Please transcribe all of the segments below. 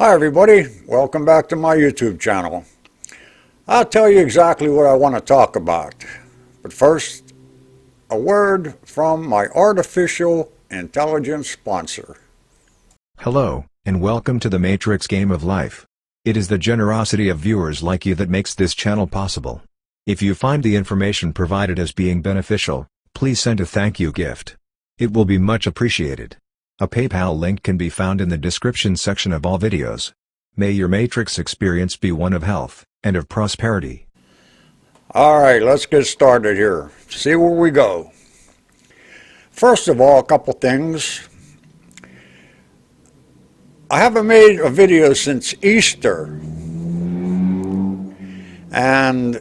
Hi everybody, welcome back to my YouTube channel. I'll tell you exactly what I want to talk about. But first, a word from my artificial intelligence sponsor. Hello, and welcome to the Matrix Game of Life. It is the generosity of viewers like you that makes this channel possible. If you find the information provided as being beneficial, please send a thank you gift. It will be much appreciated. A PayPal link can be found in the description section of all videos. May your Matrix experience be one of health and of prosperity. Alright, let's get started here. See where we go. First of all, a couple things. I haven't made a video since Easter. And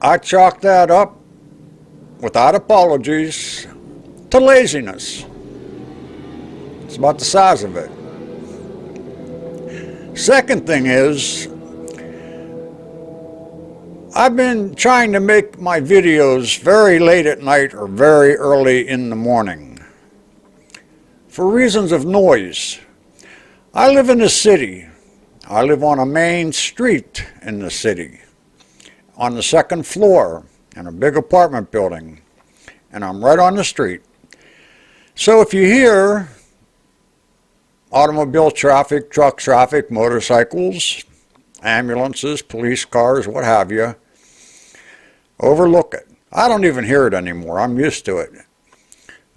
I chalk that up, without apologies, to laziness. It's about the size of it. Second thing is, I've been trying to make my videos very late at night or very early in the morning for reasons of noise. I live in the city. I live on a main street in the city, on the second floor in a big apartment building, and I'm right on the street. So if you hear automobile traffic, truck traffic, motorcycles, ambulances, police cars, what have you, overlook it. I don't even hear it anymore. I'm used to it.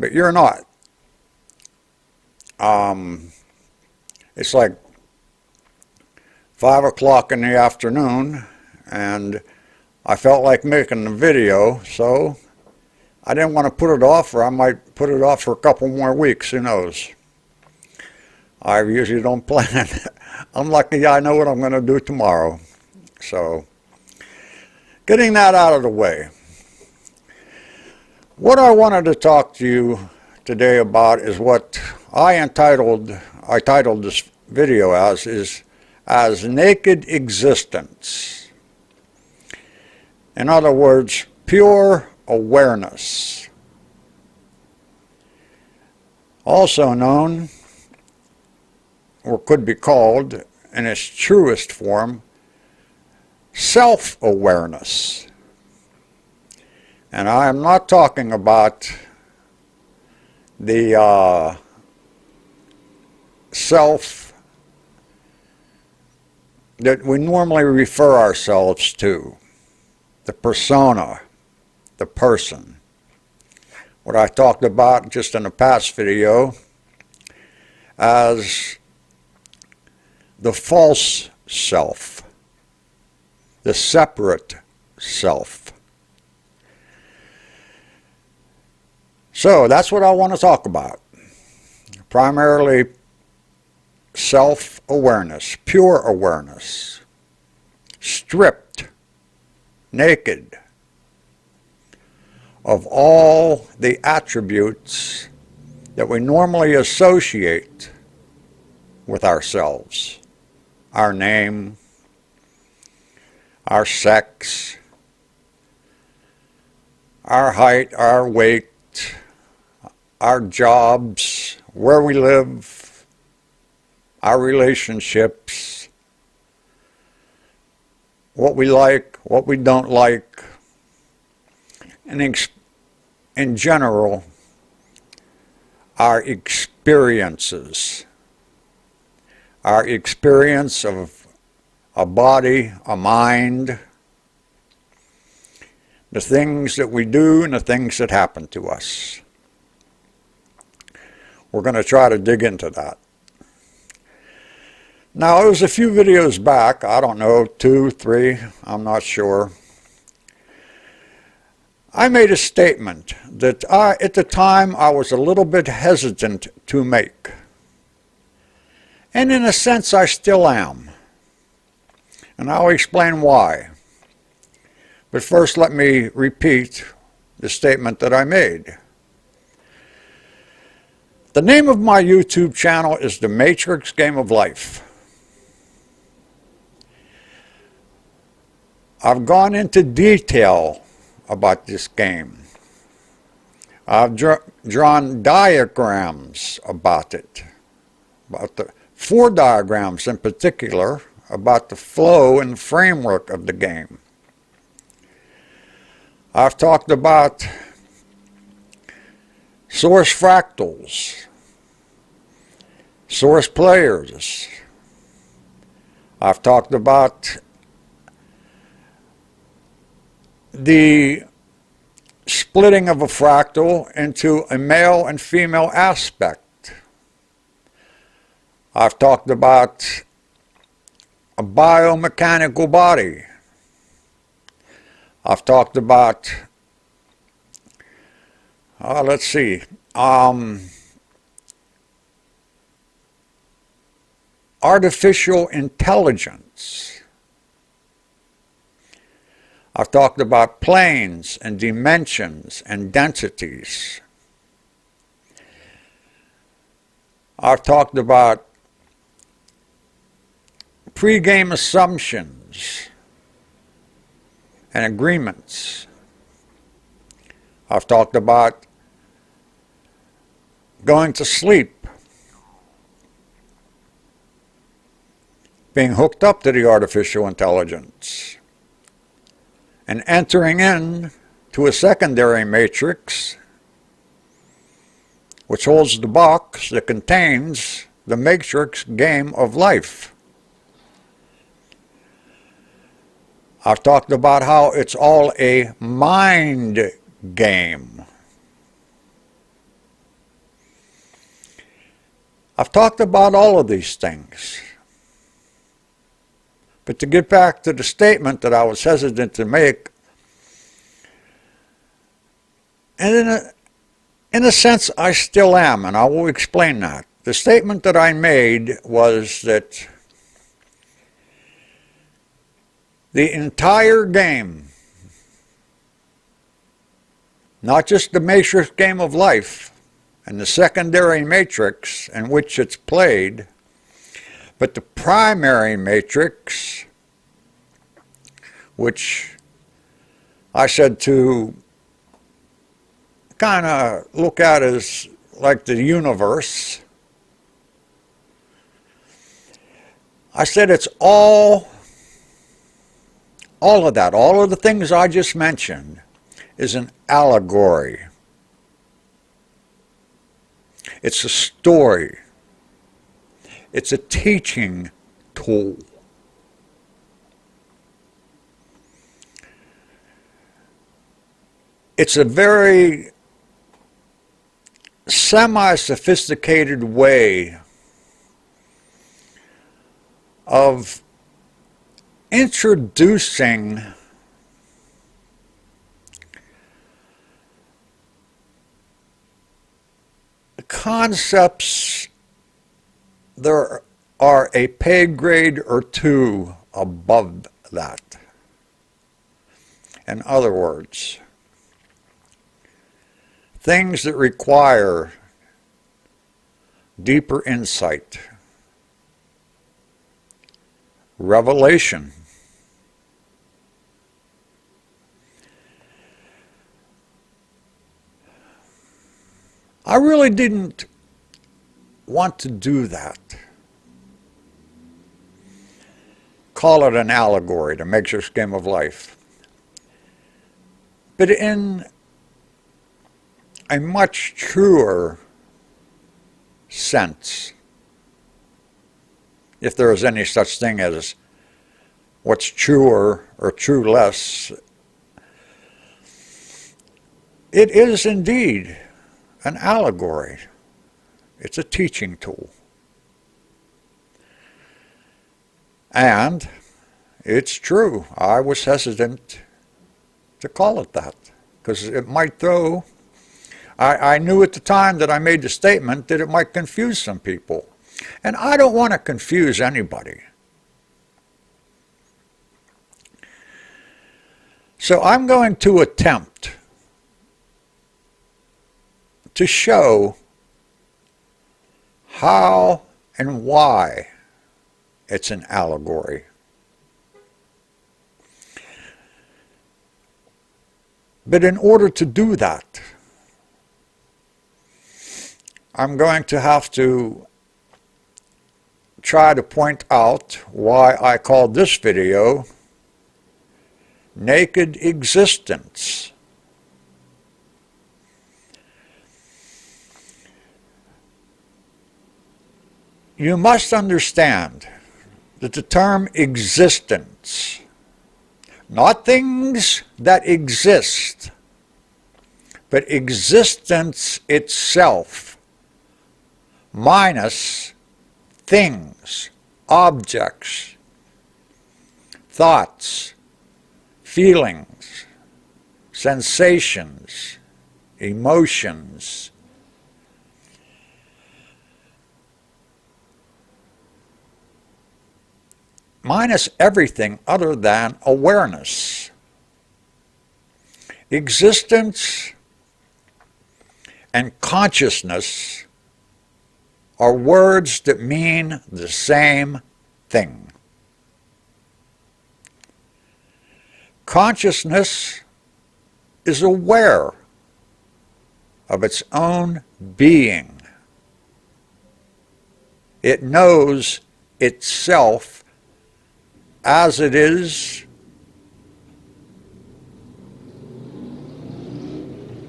But you're not. It's like 5 o'clock in the afternoon, and I felt like making the video, so I didn't want to put it off, or I might put it off for a couple more weeks, who knows. I usually don't plan. I'm lucky I know what I'm going to do tomorrow. So, getting that out of the way. What I wanted to talk to you today about is what I titled this video as Naked Existence. In other words, pure awareness. Also known, or could be called, in its truest form, self-awareness. And I am not talking about the self that we normally refer ourselves to, the persona, the person. What I talked about just in a past video as the false self, the separate self. So that's what I want to talk about. Primarily self-awareness, pure awareness, stripped, naked of all the attributes that we normally associate with ourselves. Our name, our sex, our height, our weight, our jobs, where we live, our relationships, what we like, what we don't like, and in general, our experiences. Our experience of a body, a mind, the things that we do and the things that happen to us. We're going to try to dig into that. Now, it was a few videos back, I don't know, 2, 3, I'm not sure. I made a statement that at the time I was a little bit hesitant to make. And in a sense, I still am. And I'll explain why. But first, let me repeat the statement that I made. The name of my YouTube channel is The Matrix Game of Life. I've gone into detail about this game. I've drawn diagrams about it, about 4 diagrams in particular about the flow and framework of the game. I've talked about source fractals, source players. I've talked about the splitting of a fractal into a male and female aspect. I've talked about a biomechanical body. I've talked about, let's see, artificial intelligence. I've talked about planes and dimensions and densities. I've talked about pre-game assumptions and agreements. I've talked about going to sleep, being hooked up to the artificial intelligence, and entering in to a secondary matrix which holds the box that contains the matrix game of life. I've talked about how it's all a mind game. I've talked about all of these things. But to get back to the statement that I was hesitant to make, and in a sense I still am, and I will explain that. The statement that I made was that the entire game, not just the matrix game of life and the secondary matrix in which it's played, but the primary matrix, which I said to kind of look at as like the universe, I said it's all of that, all of the things I just mentioned is an allegory. It's a story. It's a teaching tool. It's a very semi-sophisticated way of introducing concepts that are a pay grade or two above that. In other words, things that require deeper insight, revelation. I really didn't want to do that. Call it an allegory, the matrix game of life. But in a much truer sense, if there is any such thing as what's truer or true less, it is indeed an allegory. It's a teaching tool. And it's true. I was hesitant to call it that because it might throw. I knew at the time that I made the statement that it might confuse some people. And I don't want to confuse anybody. So I'm going to attempt to show how and why it's an allegory. But in order to do that, I'm going to have to try to point out why I called this video Naked Existence. You must understand that the term existence, not things that exist, but existence itself, minus things, objects, thoughts, feelings, sensations, emotions, minus everything other than awareness. Existence and consciousness are words that mean the same thing. Consciousness is aware of its own being. It knows itself as it is.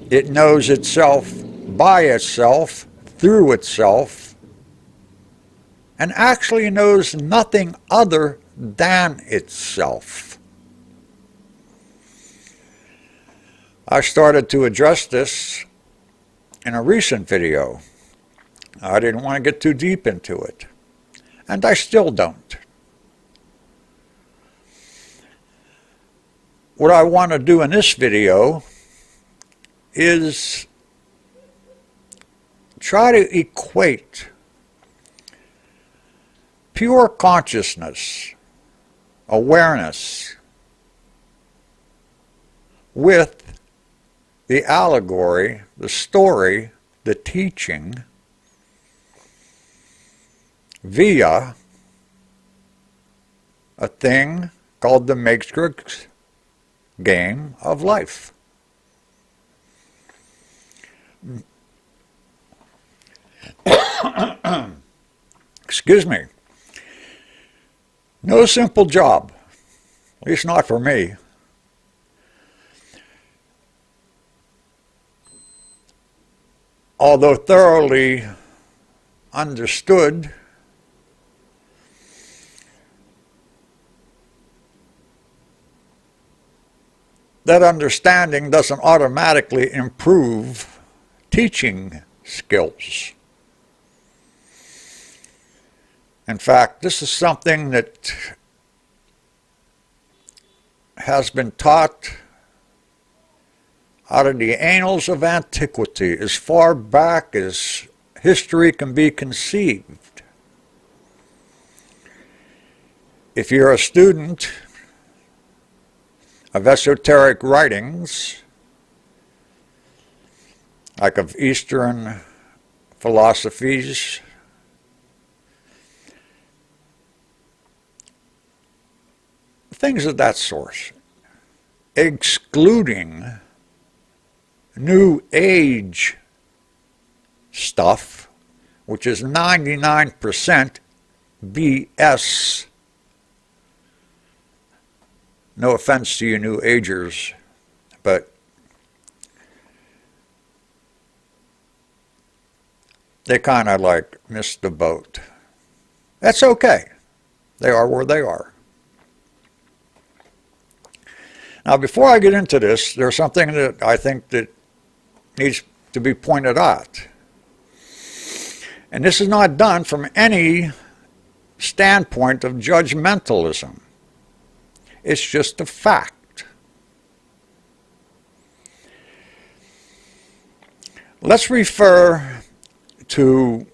It knows itself by itself, through itself, and actually knows nothing other than itself. I started to address this in a recent video. I didn't want to get too deep into it, and I still don't. What I want to do in this video is try to equate pure consciousness, awareness, with the allegory, the story, the teaching, via a thing called the matrix game of life. Excuse me. No simple job, at least not for me. Although thoroughly understood, that understanding doesn't automatically improve teaching skills. In fact, this is something that has been taught out of the annals of antiquity, as far back as history can be conceived. If you're a student of esoteric writings, like of Eastern philosophies, things of that sort, excluding New Age stuff, which is 99% BS. No offense to you New Agers, but they kind of like missed the boat. That's okay. They are where they are. Now, before I get into this, there's something that I think that needs to be pointed out. And this is not done from any standpoint of judgmentalism. It's just a fact. Let's refer to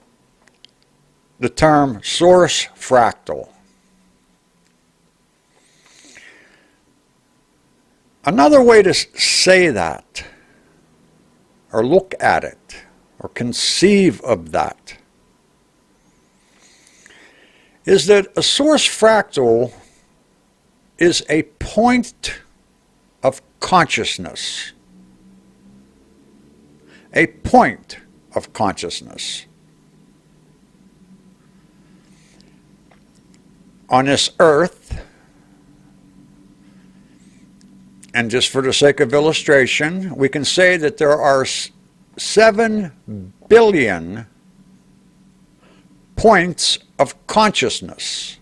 the term source fractal. Another way to say that, or look at it, or conceive of that, is that a source fractal is a point of consciousness. A point of consciousness. on this earth, and just for the sake of illustration, we can say that there are 7 billion points of consciousness.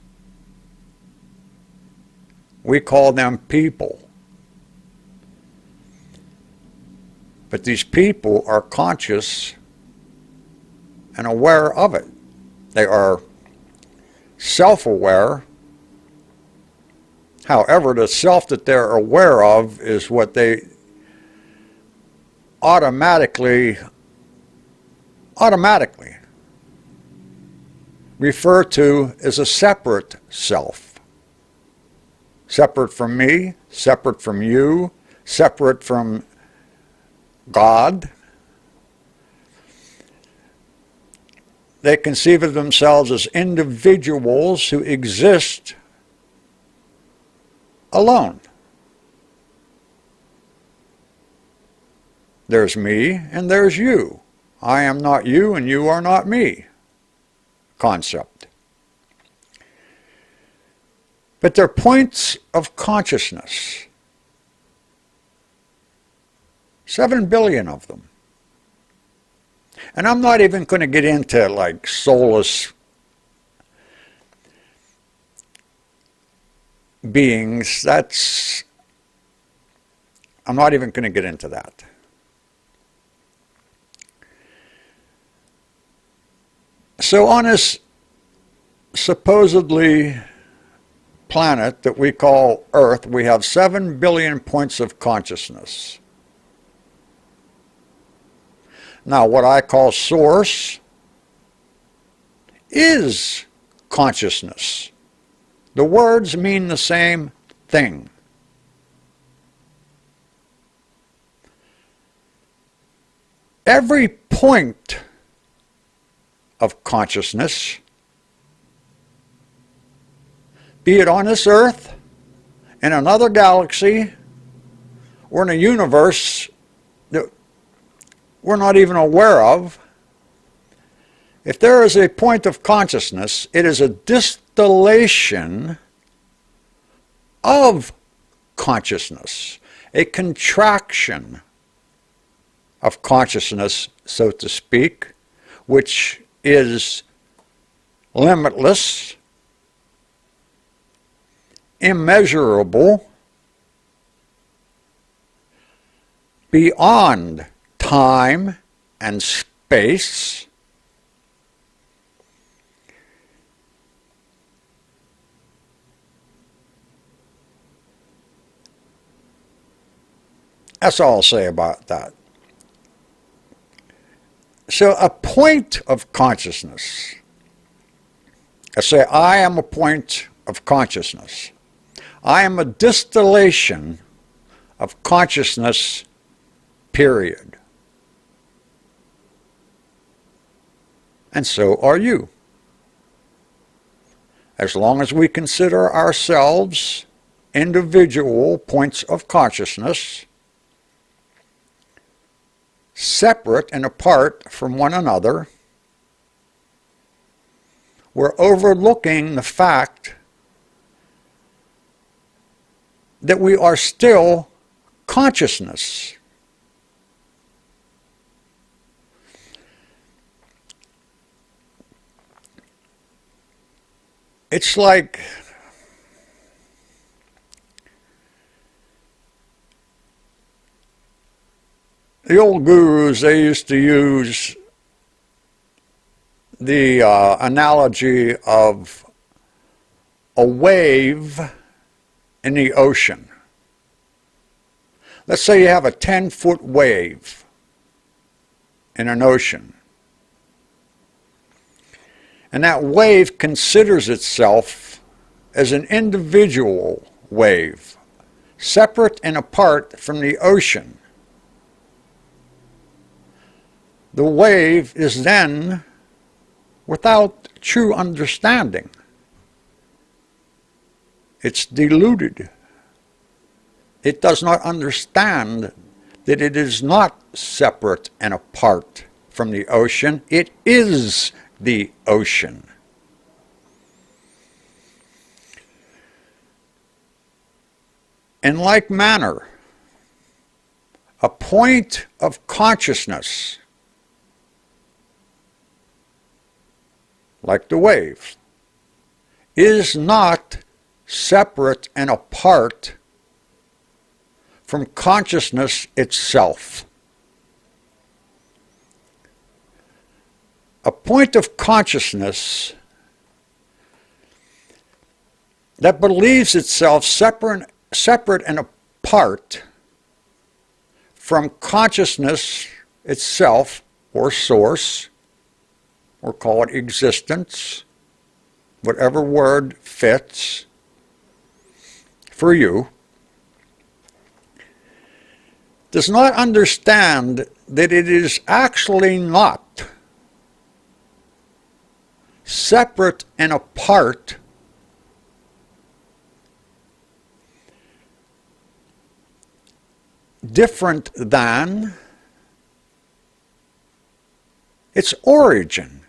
We call them people. But these people are conscious and aware of it. They are self-aware. However, the self that they're aware of is what they automatically refer to as a separate self. Separate from me, separate from you, separate from God. They conceive of themselves as individuals who exist alone. There's me and there's you. I am not you and you are not me concept. But they're points of consciousness. 7 billion of them. And I'm not even going to get into like soulless beings. I'm not even going to get into that. So on this supposedly planet that we call Earth, we have 7 billion points of consciousness. Now, what I call source is consciousness. The words mean the same thing. Every point of consciousness, be it on this earth, in another galaxy, or in a universe that we're not even aware of, if there is a point of consciousness, it is a distillation of consciousness, a contraction of consciousness, so to speak, which is limitless, immeasurable, beyond time and space, that's all I'll say about that. So a point of consciousness, I say I am a point of consciousness. I am a distillation of consciousness, period. And so are you. As long as we consider ourselves individual points of consciousness, separate and apart from one another, we're overlooking the fact that we are still consciousness. It's like the old gurus, they used to use the analogy of a wave in the ocean. Let's say you have a 10-foot wave in an ocean. And that wave considers itself as an individual wave, separate and apart from the ocean. The wave is then without true understanding. It's deluded. It does not understand that it is not separate and apart from the ocean. It is the ocean. In like manner, a point of consciousness, like the wave, is not separate and apart from consciousness itself. A point of consciousness that believes itself separate and apart from consciousness itself, or source, or call it existence, whatever word fits for you, does not understand that it is actually not separate and apart different than its origin.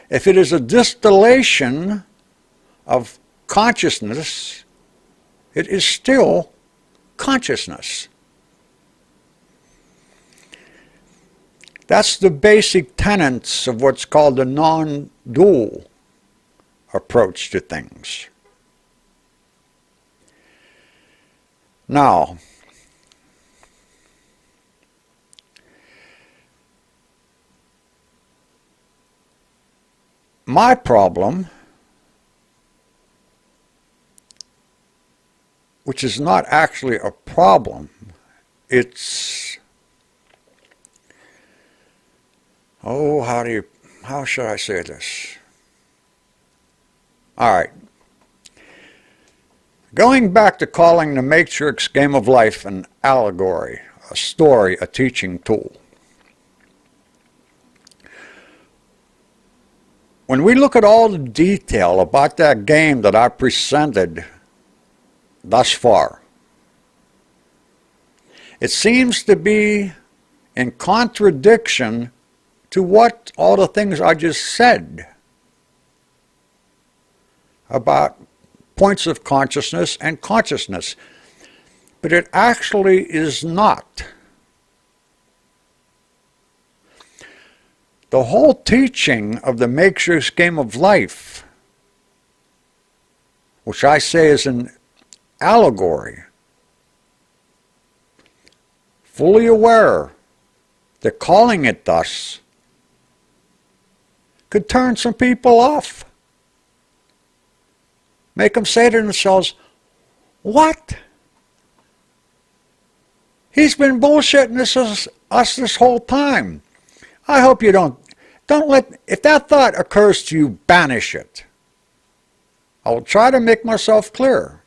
If it is a distillation of consciousness, it is still consciousness. That's the basic tenets of what's called the non-dual approach to things. Now, my problem, which is not actually a problem, it's, oh, how should I say this? All right. Going back to calling the Matrix game of life an allegory, a story, a teaching tool. When we look at all the detail about that game that I presented thus far, it seems to be in contradiction to what all the things I just said about points of consciousness and consciousness. But it actually is not. The whole teaching of the Matrix game of life, which I say is an allegory, fully aware that calling it thus could turn some people off. Make them say to themselves, what? He's been bullshitting us this whole time. I hope you don't let, if that thought occurs to you, banish it. I will try to make myself clear.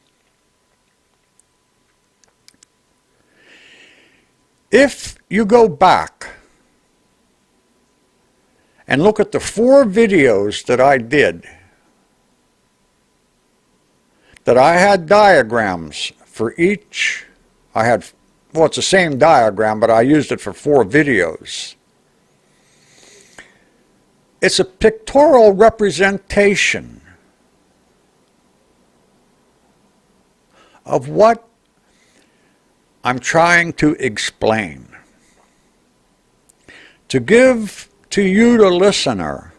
If you go back and look at the 4 videos that I did, that I had diagrams for each, well, it's the same diagram, but I used it for 4 videos. It's a pictorial representation of what I'm trying to explain. To give to you, the listener,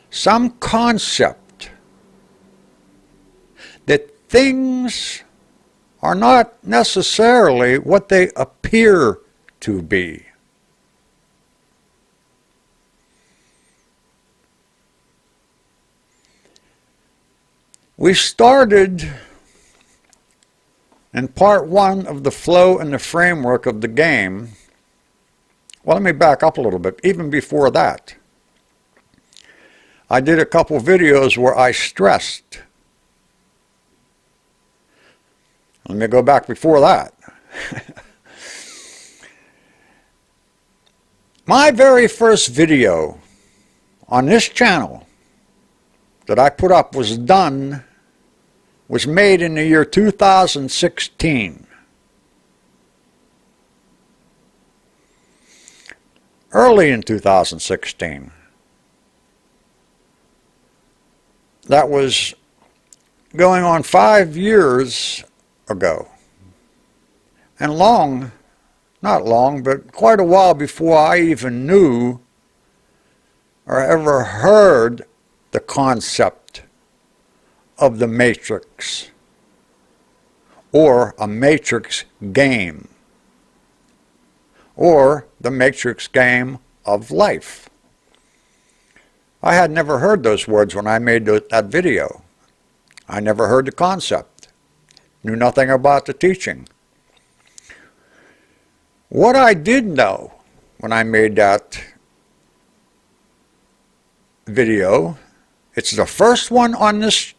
some concept that things are not necessarily what they appear to be. We started in part 1 of the flow and the framework of the game. Well, let me back up a little bit. Even before that, I did a couple videos where I stressed. Let me go back before that. My very first video on this channel that I put up was made in the year 2016. Early in 2016. That was going on 5 years ago. And not long, but quite a while before I even knew or ever heard the concept of the Matrix or a Matrix game or the Matrix game of life. I had never heard those words when I made that video. I never heard the concept, knew nothing about the teaching. What I did know when I made that video, it's the first one on this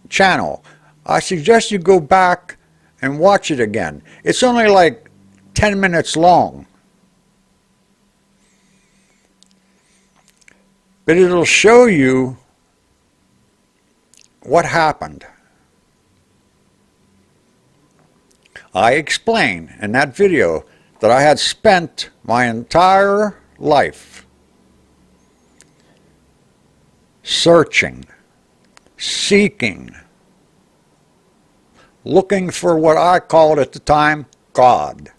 channel. I suggest you go back and watch it again. It's only like 10 minutes long. But it'll show you what happened. I explain in that video that I had spent my entire life searching, seeking, looking for what I called at the time God.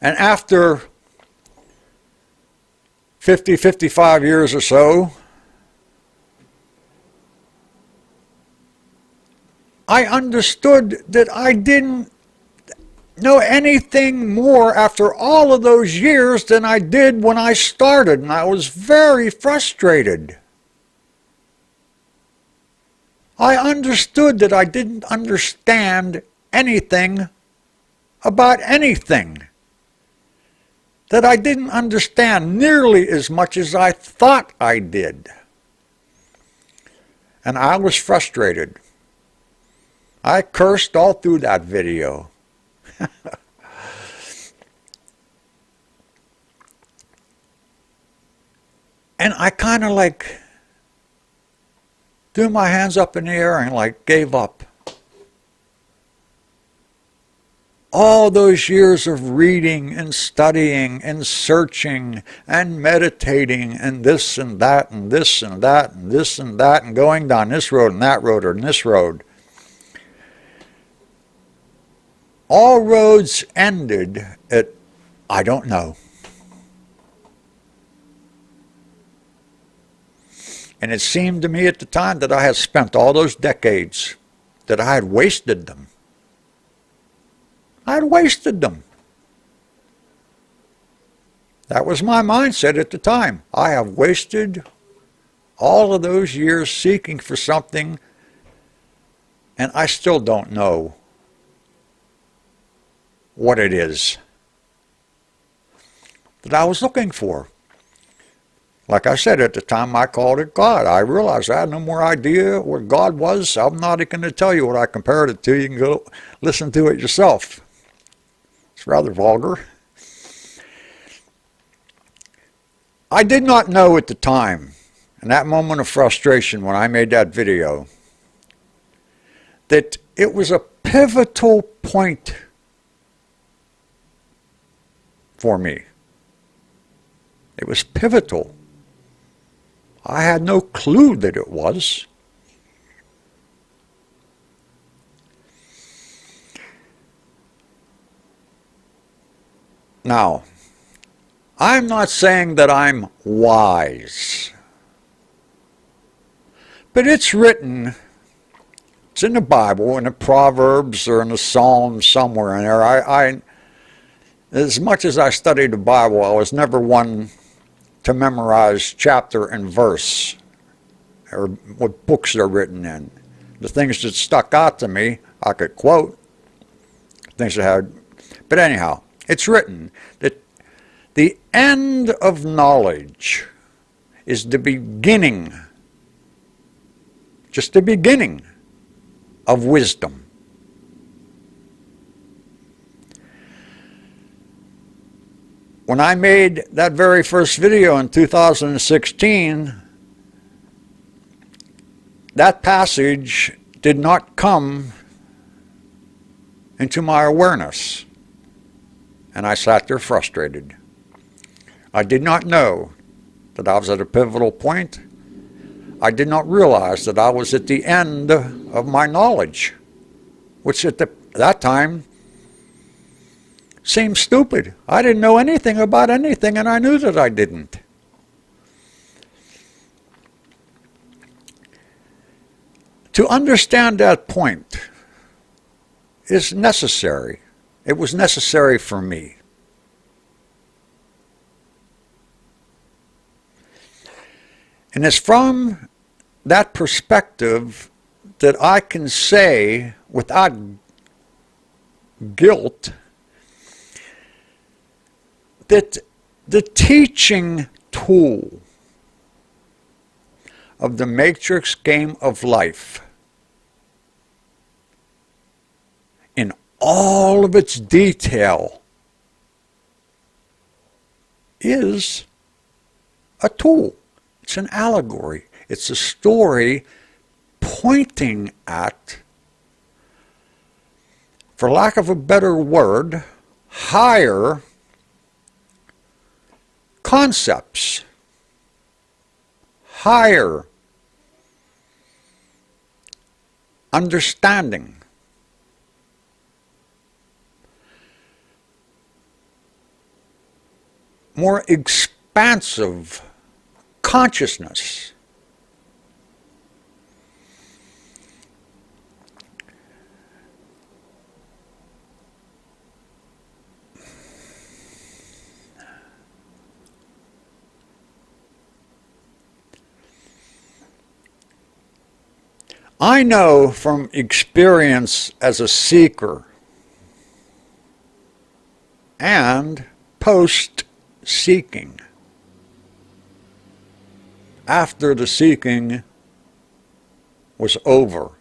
And after 50, 55 years or so, I understood that I didn't know anything more after all of those years than I did when I started, and I was very frustrated. I understood that I didn't understand anything about anything, that I didn't understand nearly as much as I thought I did. And I was frustrated. I cursed all through that video. And I kind of like threw my hands up in the air and like gave up. All those years of reading and studying and searching and meditating and this and that and this and that and this and that and going down this road and that road or this road. All roads ended at, I don't know. And it seemed to me at the time that I had spent all those decades, that I had wasted them. I had wasted them. That was my mindset at the time. I have wasted all of those years seeking for something, and I still don't know what it is that I was looking for. Like I said, at the time I called it God. I realized I had no more idea what God was. I'm not going to tell you what I compared it to. You can go listen to it yourself. It's rather vulgar. I did not know at the time, in that moment of frustration when I made that video, that it was a pivotal point for me. It was pivotal. I had no clue that it was. Now, I'm not saying that I'm wise, but it's written, it's in the Bible, in the Proverbs or in the Psalms somewhere in there. As much as I studied the Bible, I was never one to memorize chapter and verse or what books they're written in. The things that stuck out to me, I could quote. Things that had, but anyhow, it's written that the end of knowledge is the beginning, just the beginning of wisdom. When I made that very first video in 2016, that passage did not come into my awareness. And I sat there frustrated. I did not know that I was at a pivotal point. I did not realize that I was at the end of my knowledge, which at that time seemed stupid. I didn't know anything about anything, and I knew that I didn't. To understand that point is necessary. It was necessary for me. And it's from that perspective that I can say without guilt that the teaching tool of the Matrix game of life in all of its detail is a tool. It's an allegory. It's a story pointing at, for lack of a better word, higher concepts, higher understanding. More expansive consciousness. I know from experience as a seeker and post-seeking, after the seeking was over,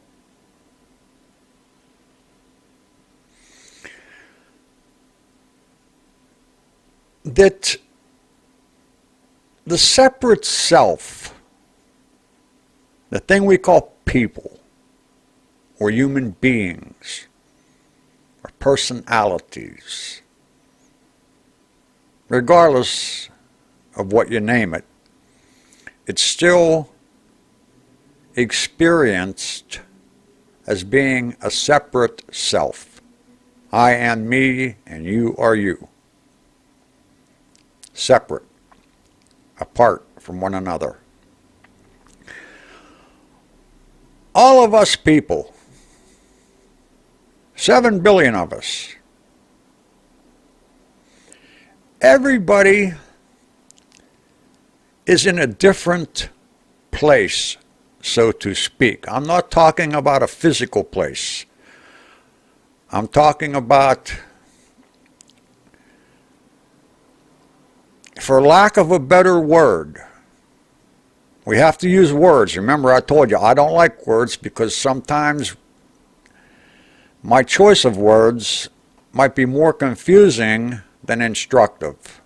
that the separate self, the thing we call people, or human beings, or personalities, regardless of what you name it, it's still experienced as being a separate self. I am me and you are you. Separate, apart from one another. All of us people, 7 billion of us, everybody is in a different place, so to speak. I'm not talking about a physical place. I'm talking about, for lack of a better word, we have to use words. Remember, I told you I don't like words because sometimes my choice of words might be more confusing than instructive.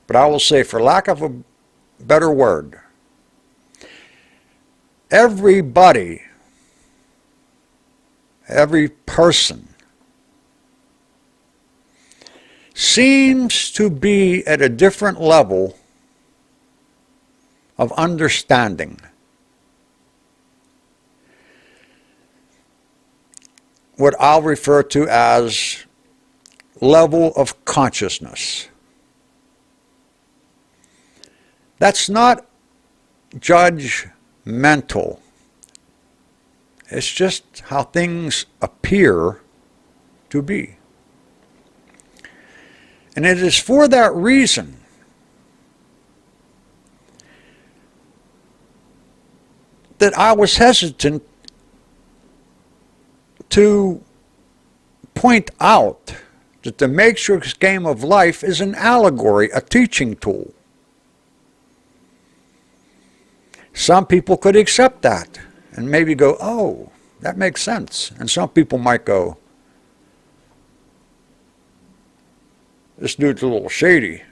But I will say, for lack of a better word, everybody, every person seems to be at a different level of understanding. What I'll refer to as level of consciousness. That's not judgmental. It's just how things appear to be. And it is for that reason that I was hesitant to point out that the Matrix game of life is an allegory, a teaching tool. Some people could accept that and maybe go, oh, that makes sense. And some people might go, this dude's a little shady.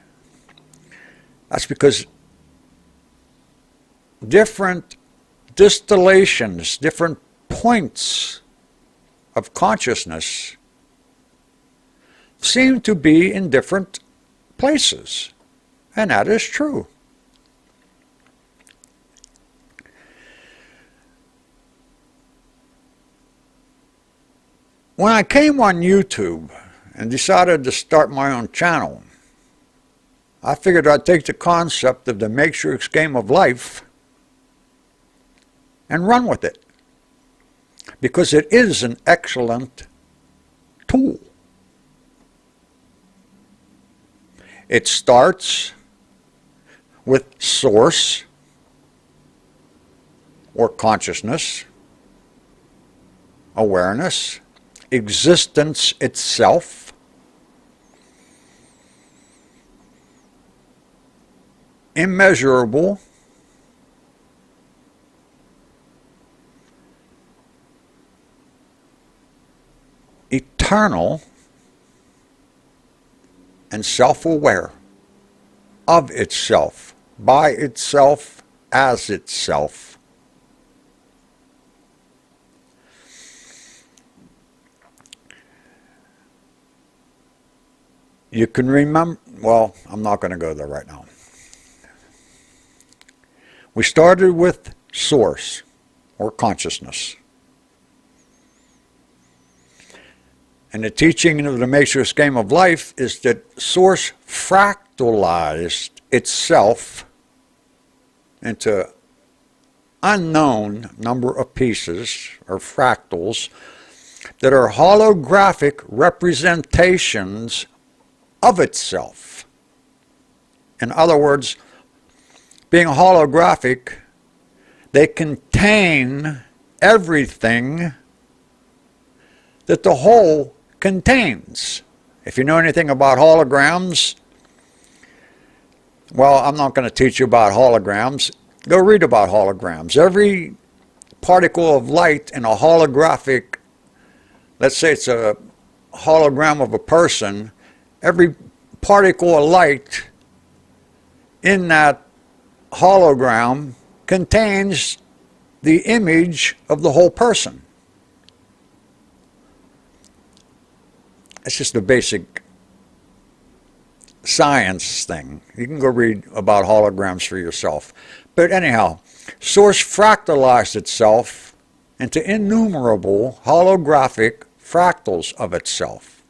That's because different distillations, different points of consciousness seem to be in different places. And that is true. When I came on YouTube and decided to start my own channel, I figured I'd take the concept of the matrix game of life and run with it, because it is an excellent tool. It starts with source or consciousness, awareness, existence itself, immeasurable, eternal, and self-aware of itself, by itself, as itself. You can remember, well, I'm not going to go there right now. We started with source, or consciousness. And the teaching of the matrix game of life is that source fractalized itself into unknown number of pieces, or fractals, that are holographic representations of itself. In other words, being holographic, they contain everything that the whole contains. If you know anything about holograms, well, I'm not going to teach you about holograms. Go read about holograms. Every particle of light in a holographic, let's say it's a hologram of a person, every particle of light in that hologram contains the image of the whole person. It's just a basic science thing. You can go read about holograms for yourself. But anyhow, source fractalized itself into innumerable holographic fractals of itself.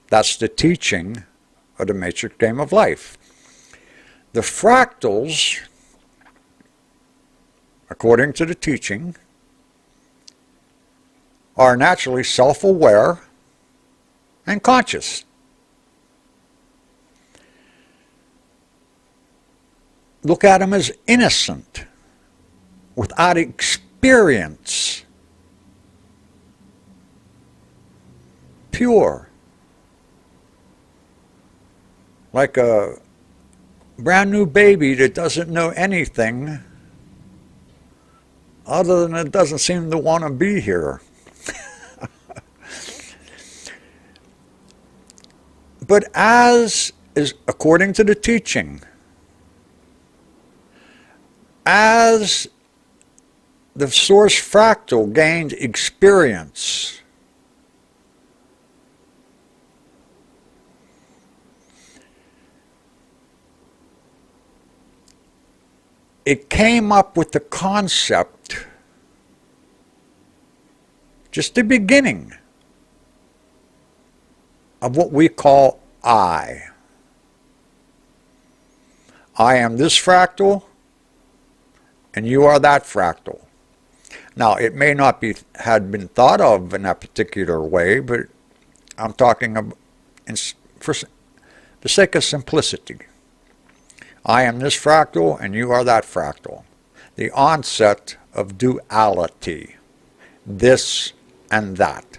That's the teaching of the matrix game of life. The fractals, according to the teaching, are naturally self-aware and conscious. Look at them as innocent, without experience, pure, like a brand new baby that doesn't know anything other than it doesn't seem to want to be here. But as is according to the teaching, as the source fractal gained experience, it came up with the concept, just the beginning, of what we call I. I am this fractal, and you are that fractal. Now, it may not be had been thought of in that particular way, but I'm talking about, for the sake of simplicity. I am this fractal, and you are that fractal. The onset of duality, this and that.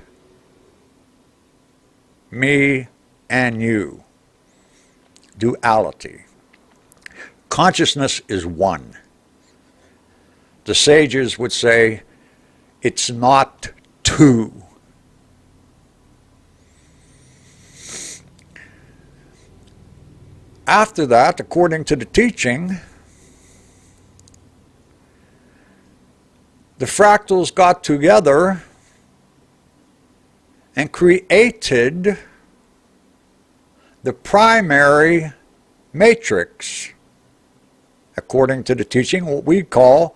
Me and you. Duality. Consciousness is one. The sages would say, it's not two. After that, according to the teaching, the fractals got together and created the primary matrix, according to the teaching, what we call,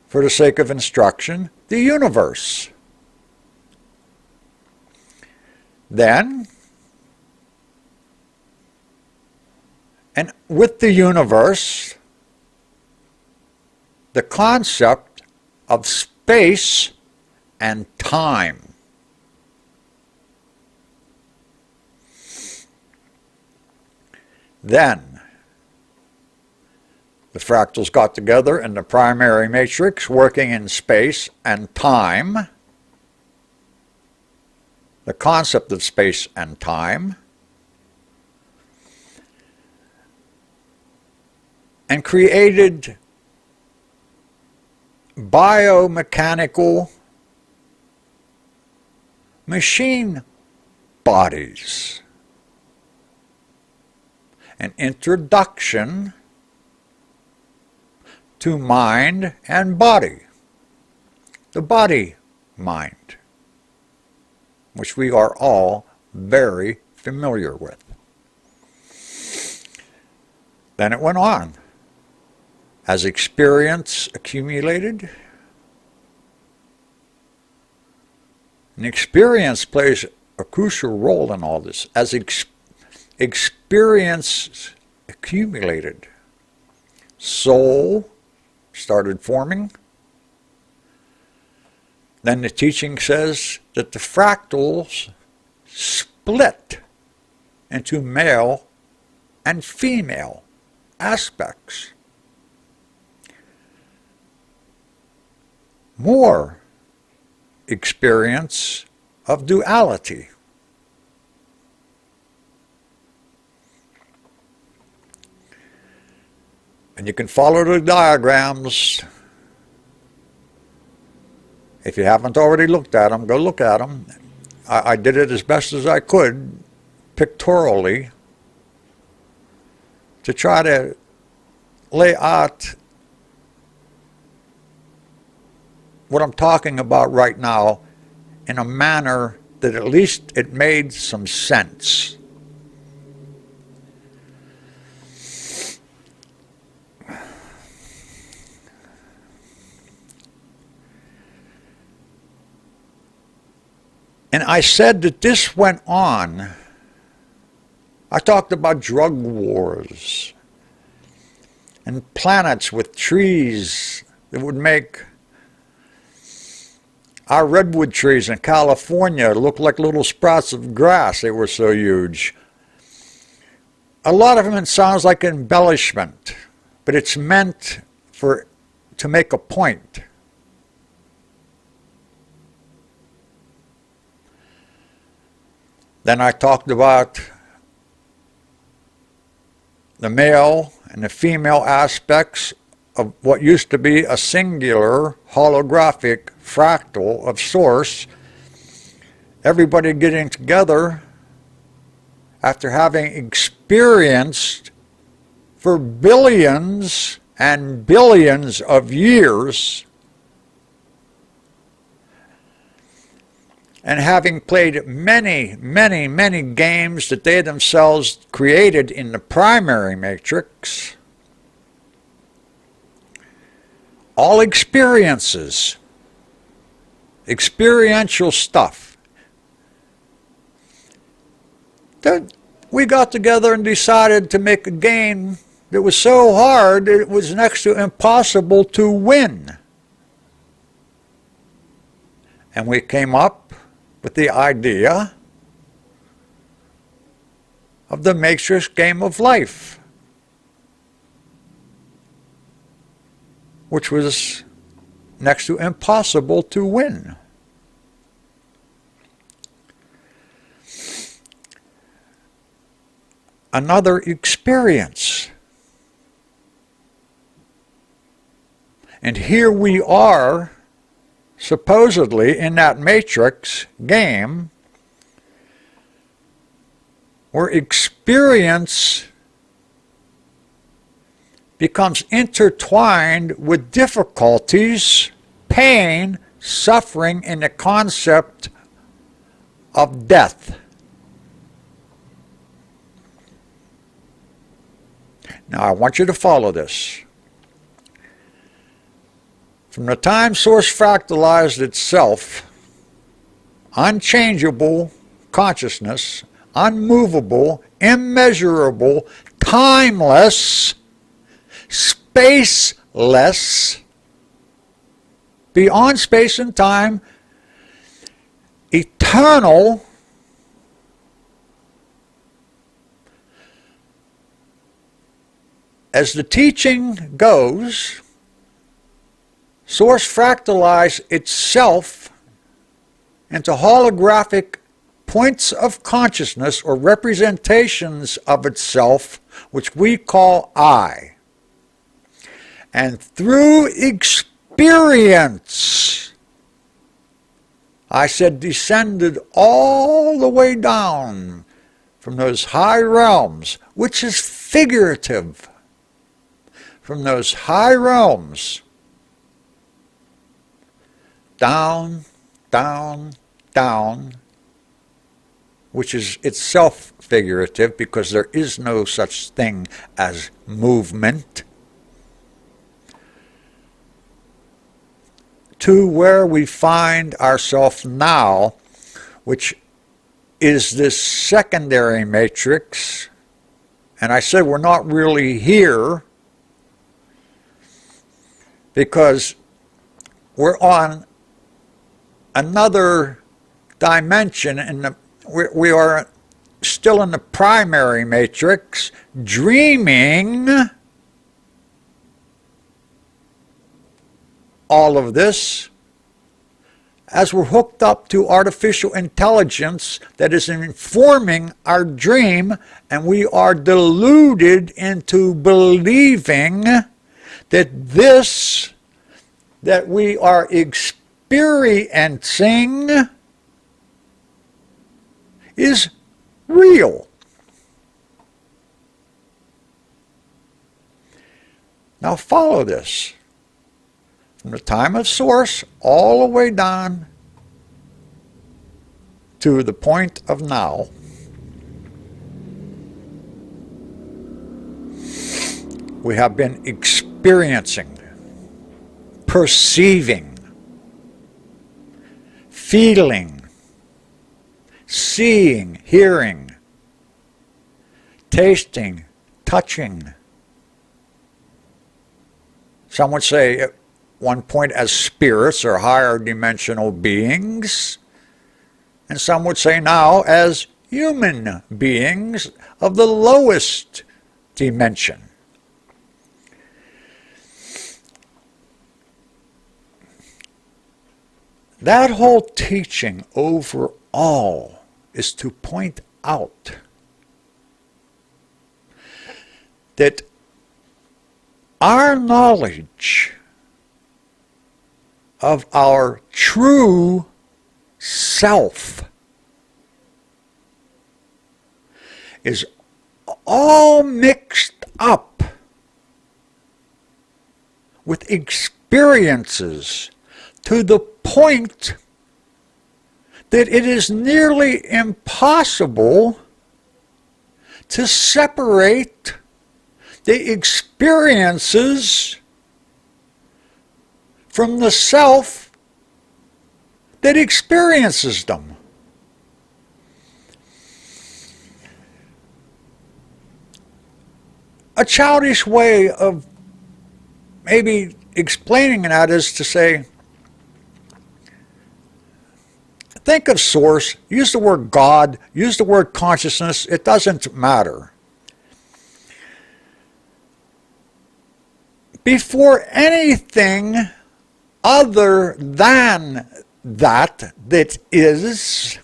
for the sake of instruction, the universe. Then, and with the universe, the concept of space and time. Then, the fractals got together in the primary matrix, working in space and time, the concept of space and time, and created biomechanical machine bodies. An introduction to mind and body. The body-mind, which we are all very familiar with. Then it went on. As experience accumulated, and experience plays a crucial role in all this. As experience accumulated, soul started forming. Then the teaching says that the fractals split into male and female aspects. More experience of duality. And you can follow the diagrams. If you haven't already looked at them, go look at them. I did it as best as I could, pictorially, to try to lay out what I'm talking about right now in a manner that at least it made some sense. And I said that this went on. I talked about drug wars and planets with trees that would make our redwood trees in California look like little sprouts of grass. They were so huge. A lot of them, it sounds like embellishment, but it's meant to make a point. Then I talked about the male and the female aspects of what used to be a singular holographic fractal of source, everybody getting together after having experienced for billions and billions of years, and having played many, many, many games that they themselves created in the primary matrix, all experiences, experiential stuff. Then we got together and decided to make a game that was so hard that it was next to impossible to win. And we came up with the idea of the matrix game of life, which was next to impossible to win. Another experience. And here we are, supposedly in that matrix game, where experience becomes intertwined with difficulties, pain, suffering, and the concept of death. Now I want you to follow this. From the time Source fractalized itself, unchangeable consciousness, unmovable, immeasurable, timeless, spaceless, beyond space and time, eternal, as the teaching goes, Source fractalized itself into holographic points of consciousness or representations of itself, which we call I. And through experience, I said descended all the way down from those high realms, which is figurative, from those high realms, down, down, down, which is itself figurative because there is no such thing as movement, to where we find ourselves now, which is this secondary matrix. And I said we're not really here because we're on another dimension, and we are still in the primary matrix, dreaming all of this as we're hooked up to artificial intelligence that is informing our dream, and we are deluded into believing that this that we are experiencing is real. Now follow this. From the time of Source all the way down to the point of now, we have been experiencing, perceiving, feeling, seeing, hearing, tasting, touching. Some would say at one point as spirits or higher dimensional beings, and some would say now as human beings of the lowest dimension. That whole teaching overall is to point out that our knowledge of our true self is all mixed up with experiences to the point that it is nearly impossible to separate the experiences from the self that experiences them. A childish way of maybe explaining that is to say, think of Source, use the word God, use the word consciousness, it doesn't matter. Before anything other than that is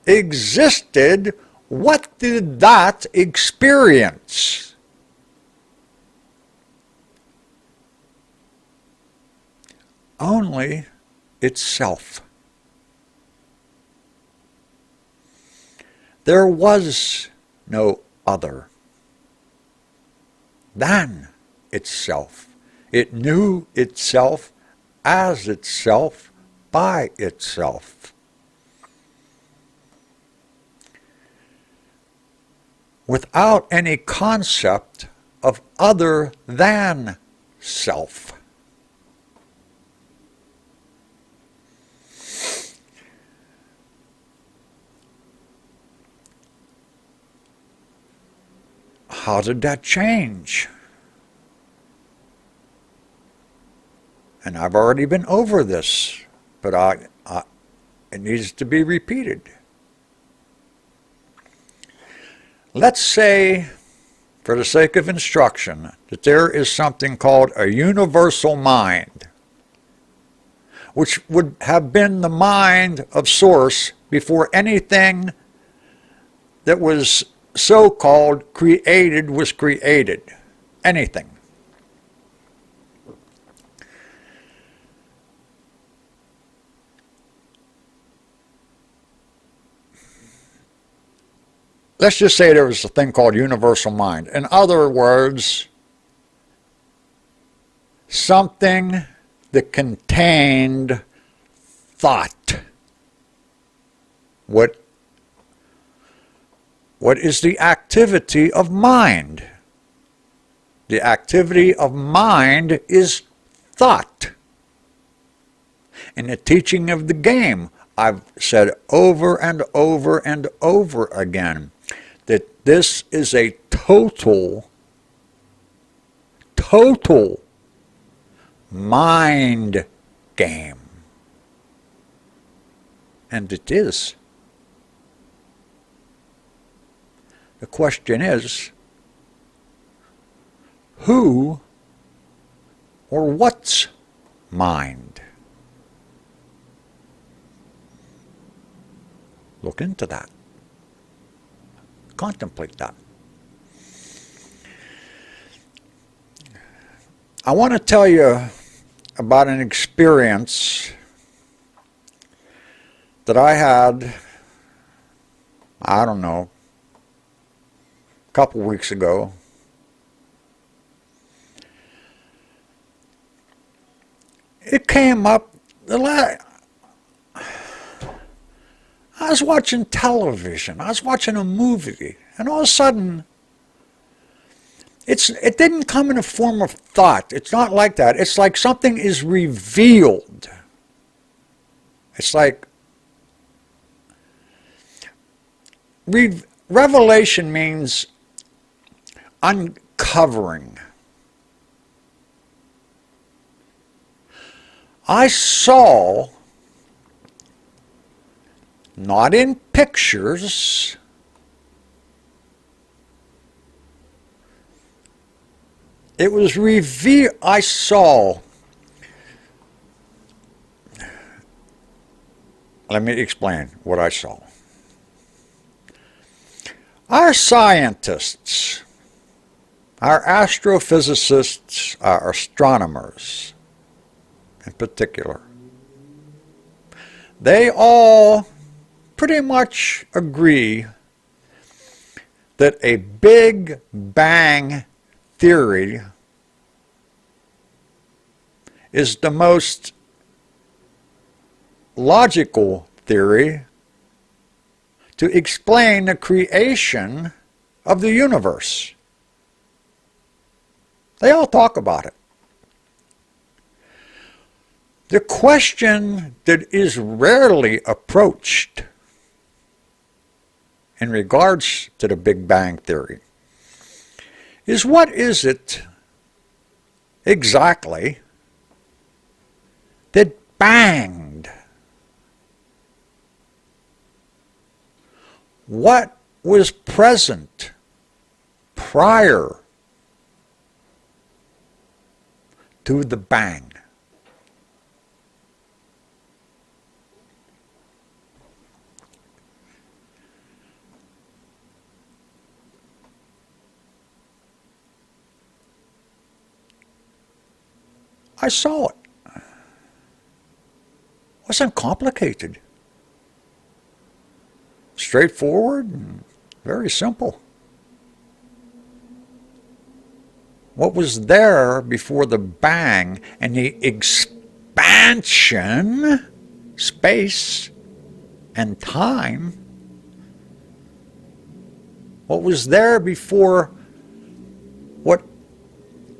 existed, what did that experience? Only itself. There was no other than itself. It knew itself as itself by itself. Without any concept of other than self. how did that change? And I've already been over this, but it needs to be repeated. Let's say, for the sake of instruction, that there is something called a universal mind, which would have been the mind of Source before anything that was so-called created was created. Anything. Let's just say there was a thing called universal mind. In other words, something that contained thought. What is the activity of mind? The activity of mind is thought. In the teaching of the game, I've said over and over and over again that this is a total mind game. And it is. The question is, who or what's mind? Look into that. Contemplate that. I want to tell you about an experience that I had, I don't know, a couple weeks ago. It came up, I was watching television, I was watching a movie, and all of a sudden, it didn't come in a form of thought. It's not like that. It's like something is revealed. It's like, revelation means uncovering. I saw, not in pictures, it was revealed. I saw, let me explain what I saw. Our scientists, our astrophysicists, our astronomers in particular, they all pretty much agree that a Big Bang theory is the most logical theory to explain the creation of the universe. They all talk about it. The question that is rarely approached in regards to the Big Bang theory is, what is it exactly that banged? What was present prior to the bang? I saw it. It wasn't complicated. Straightforward and very simple. What was there before the bang and the expansion, space and time, what was there before what,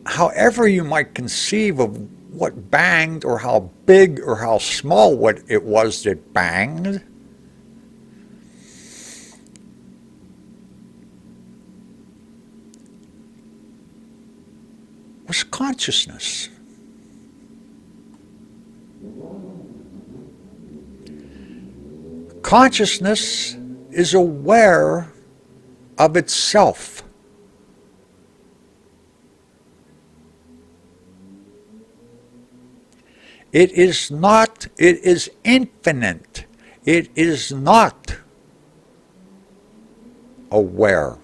however you might conceive of what banged, or how big or how small what it was that banged, was consciousness. Consciousness is aware of itself. It is not, it is infinite. It is not aware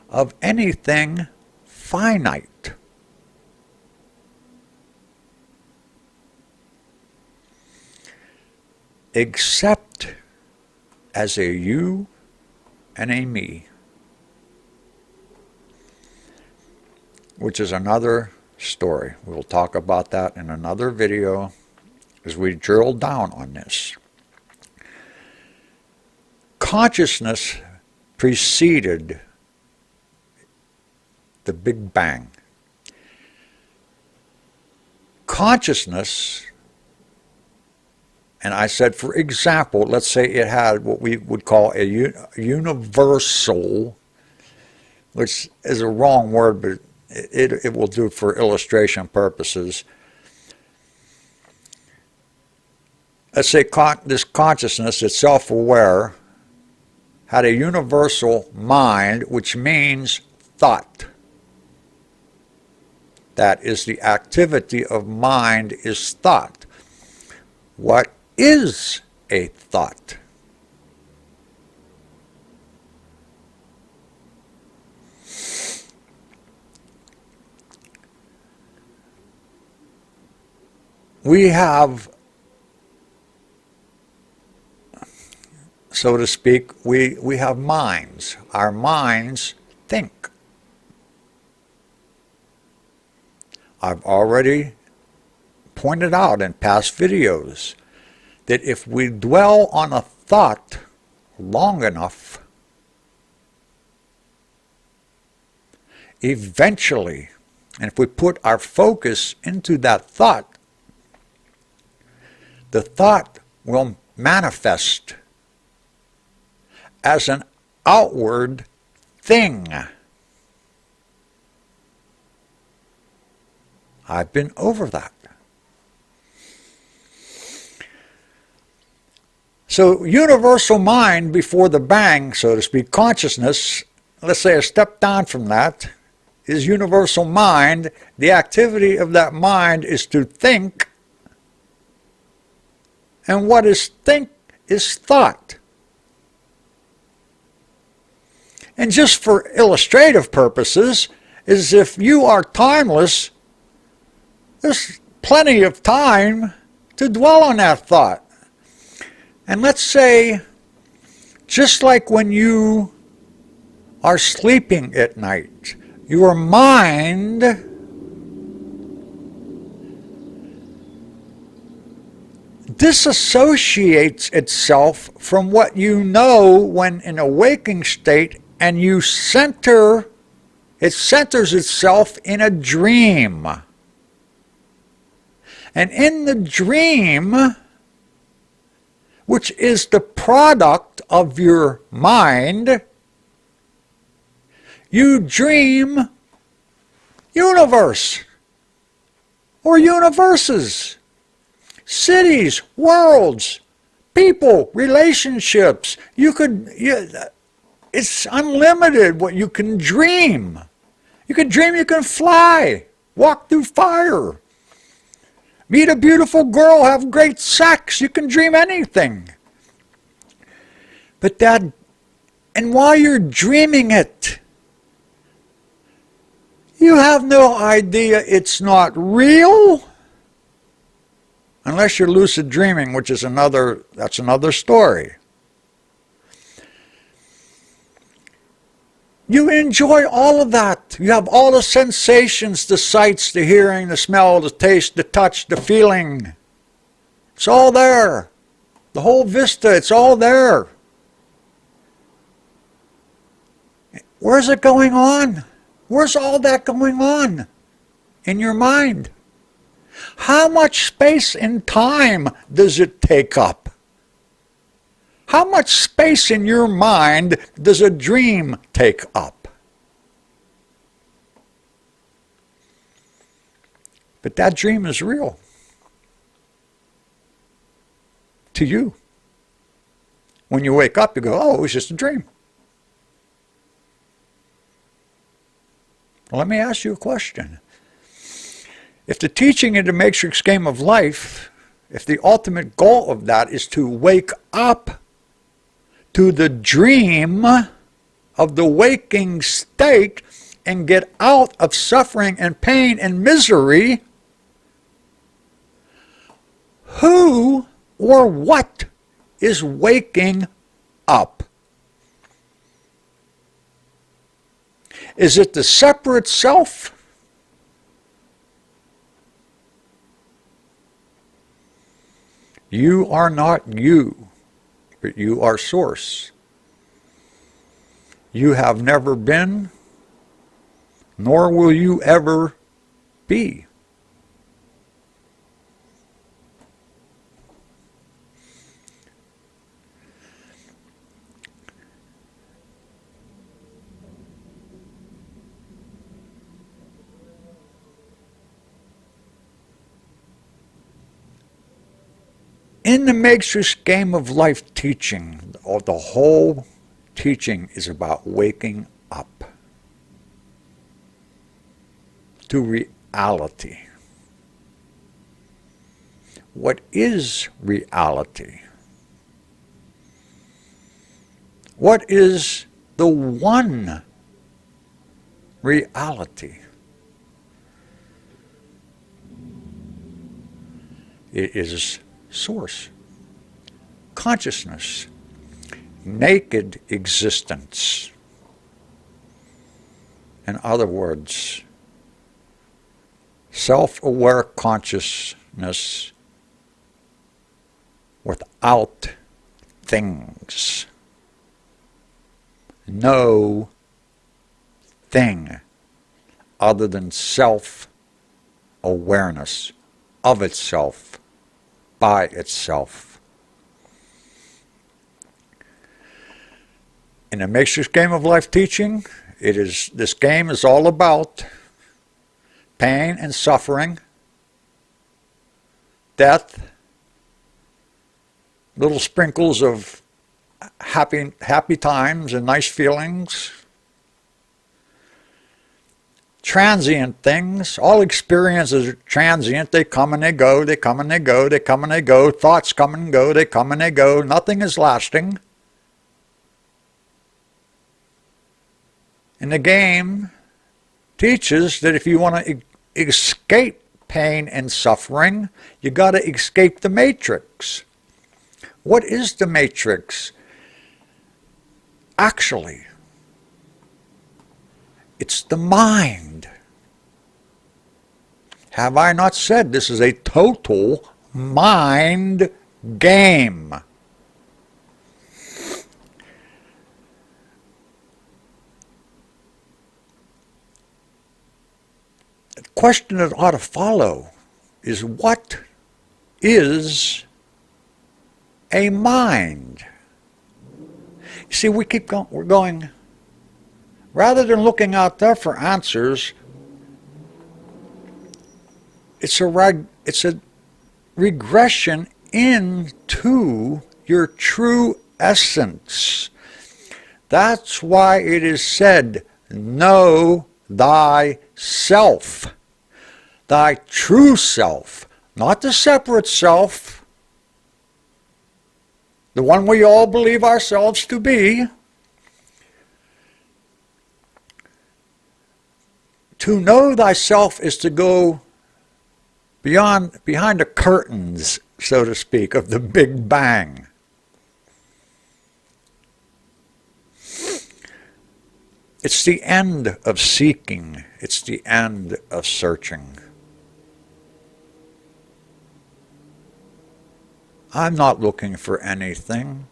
of anything finite. Except as a you and a me, which is another story. We'll talk about that in another video as we drill down on this. Consciousness preceded the Big Bang. Consciousness, and I said, for example, let's say it had what we would call a universal, which is a wrong word, but it will do for illustration purposes. Let's say this consciousness, it's self-aware, had a universal mind, which means thought. That is, the activity of mind is thought. What is a thought? We have, so to speak, we have minds. Our minds think. I've already pointed out in past videos that if we dwell on a thought long enough, eventually, and if we put our focus into that thought, the thought will manifest as an outward thing. I've been over that. So universal mind before the bang, so to speak, consciousness, let's say a step down from that, is universal mind. The activity of that mind is to think, and what is think is thought. And just for illustrative purposes, is if you are timeless, there's plenty of time to dwell on that thought. And let's say, just like when you are sleeping at night, your mind disassociates itself from what you know when in a waking state, and it centers itself in a dream. And in the dream, which is the product of your mind, you dream universe or universes, cities, worlds, people, relationships. It's unlimited what you can dream. You can dream you can fly, walk through fire, meet a beautiful girl, have great sex. You can dream anything. But and while you're dreaming it, you have no idea it's not real. Unless you're lucid dreaming, which is that's another story. You enjoy all of that. You have all the sensations, the sights, the hearing, the smell, the taste, the touch, the feeling. It's all there. The whole vista, it's all there. Where's it going on? Where's all that going on in your mind? How much space and time does it take up? How much space in your mind does a dream take up? But that dream is real to you. When you wake up, you go, oh, it was just a dream. Well, let me ask you a question. If the teaching in the Matrix game of life, if the ultimate goal of that is to wake up to the dream of the waking state and get out of suffering and pain and misery, who or what is waking up? Is it the separate self? You are not you, but you are source. You have never been, nor will you ever be. In the Matrix game of life teaching, the whole teaching is about waking up to reality. What is reality? What is the one reality? It is source, consciousness, naked existence. In other words, self-aware consciousness without things. No thing other than self-awareness of itself, by itself. In the Matrix game of life teaching, this game is all about pain and suffering, death, little sprinkles of happy times and nice feelings, transient things. All experiences are transient. They come and they go, they come and they go, they come and they go. Thoughts come and go, they come and they go. Nothing is lasting. And the game teaches that if you want to escape pain and suffering, you got to escape the matrix. What is the matrix? Actually, it's the mind. Have I not said this is a total mind game? The question that ought to follow is, what is a mind? You see, we keep going, we're going, rather than looking out there for answers, it's a regression into your true essence. That's why it is said, know thyself, thy true self, not the separate self, the one we all believe ourselves to be. To know thyself is to go behind the curtains, so to speak, of the Big Bang. It's the end of seeking. It's the end of searching. I'm not looking for anything.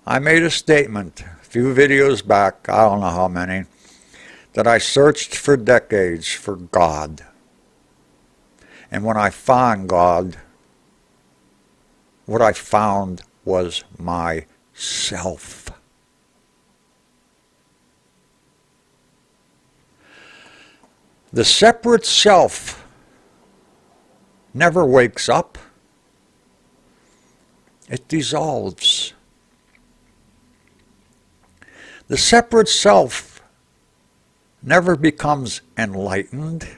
I made a statement a few videos back, I don't know how many, that I searched for decades for God. And when I found God, what I found was myself. The separate self never wakes up. It dissolves. The separate self never becomes enlightened.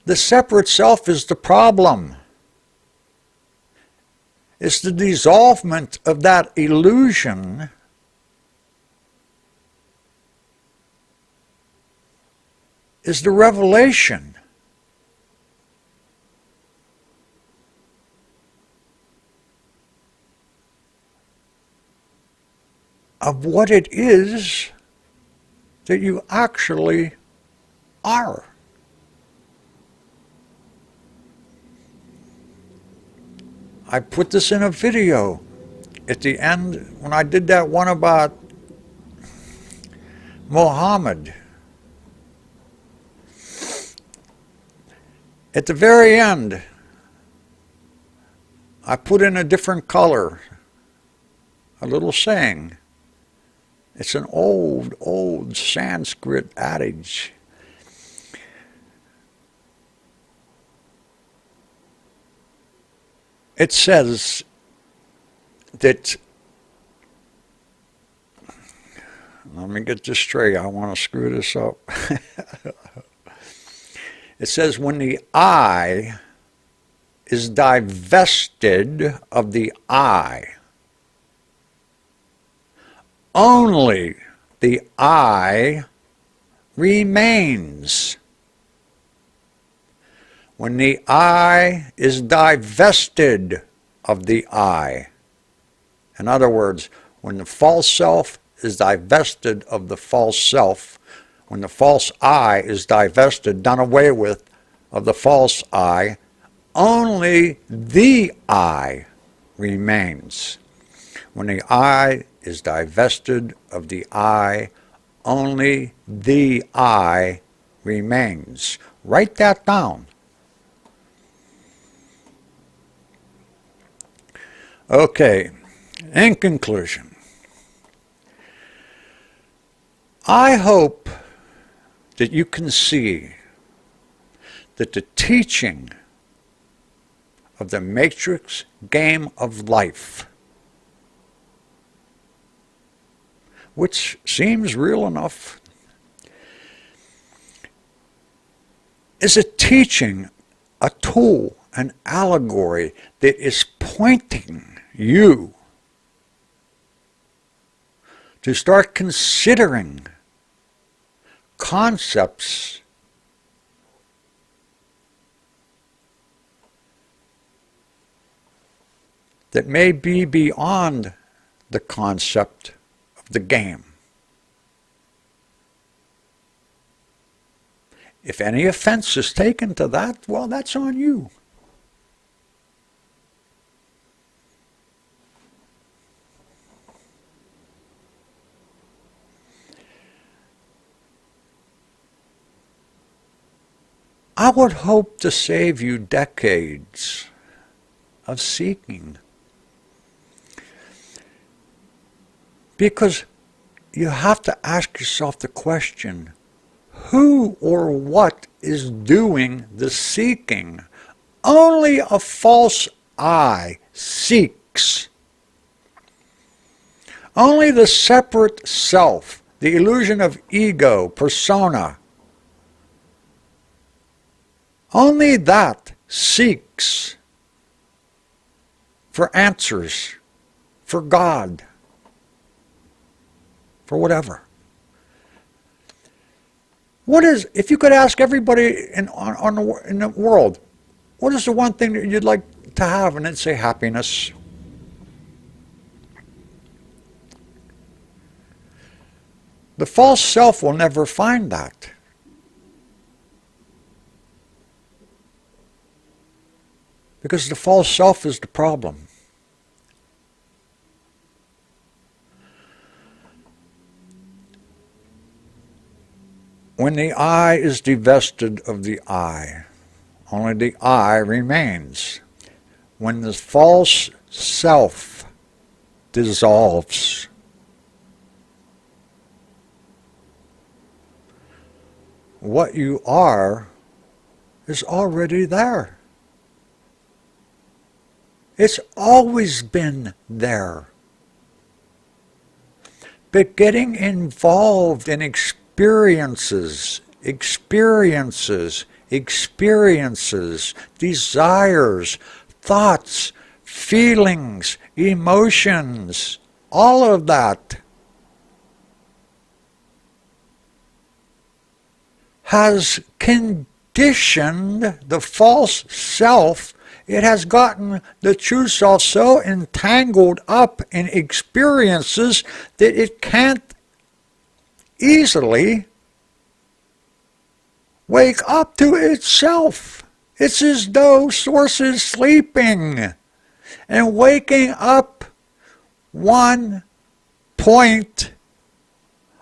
The separate self is the problem. It's the dissolvement of that illusion is the revelation. Of what it is that you actually are. I put this in a video at the end when I did that one about Muhammad. At the very end, I put in a different color, a little saying. It's an old Sanskrit adage. It says that, let me get this straight, I want to screw this up. It says when the I is divested of the I, only the I remains. When the I is divested of the I, in other words, when the false self is divested of the false self, when the false I is divested, done away with, of the false I, only the I remains. When the I is divested of the I, only the I remains. Write that down. Okay, in conclusion, I hope that you can see that the teaching of the Matrix game of life, which seems real enough, is a teaching, a tool, an allegory that is pointing you to start considering concepts that may be beyond the concept of the game. If any offense is taken to that, well, that's on you. I would hope to save you decades of seeking. Because you have to ask yourself the question, who or what is doing the seeking? Only a false I seeks. Only the separate self, the illusion of ego, persona, only that seeks for answers, for God, for whatever. What is, if you could ask everybody in the world, what is the one thing that you'd like to have? And they'd say happiness. The false self will never find that. Because the false self is the problem. When the I is divested of the I, only the I remains. When the false self dissolves, what you are is already there. It's always been there. But getting involved in experiences, desires, thoughts, feelings, emotions, all of that has conditioned the false self. It has gotten the true self so entangled up in experiences that it can't easily wake up to itself. It's as though Source is sleeping and waking up one point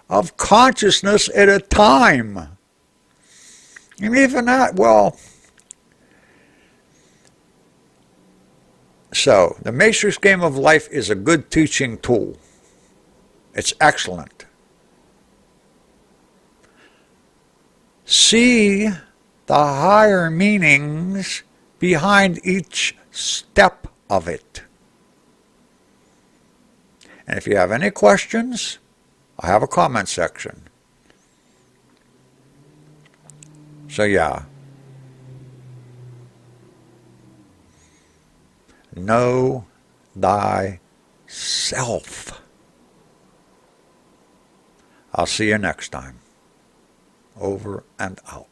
of consciousness at a time. And even that, well, so the Matrix Game of Life is a good teaching tool. It's excellent. See the higher meanings behind each step of it. And if you have any questions, I have a comment section. So yeah. Know thyself. I'll see you next time. Over and out.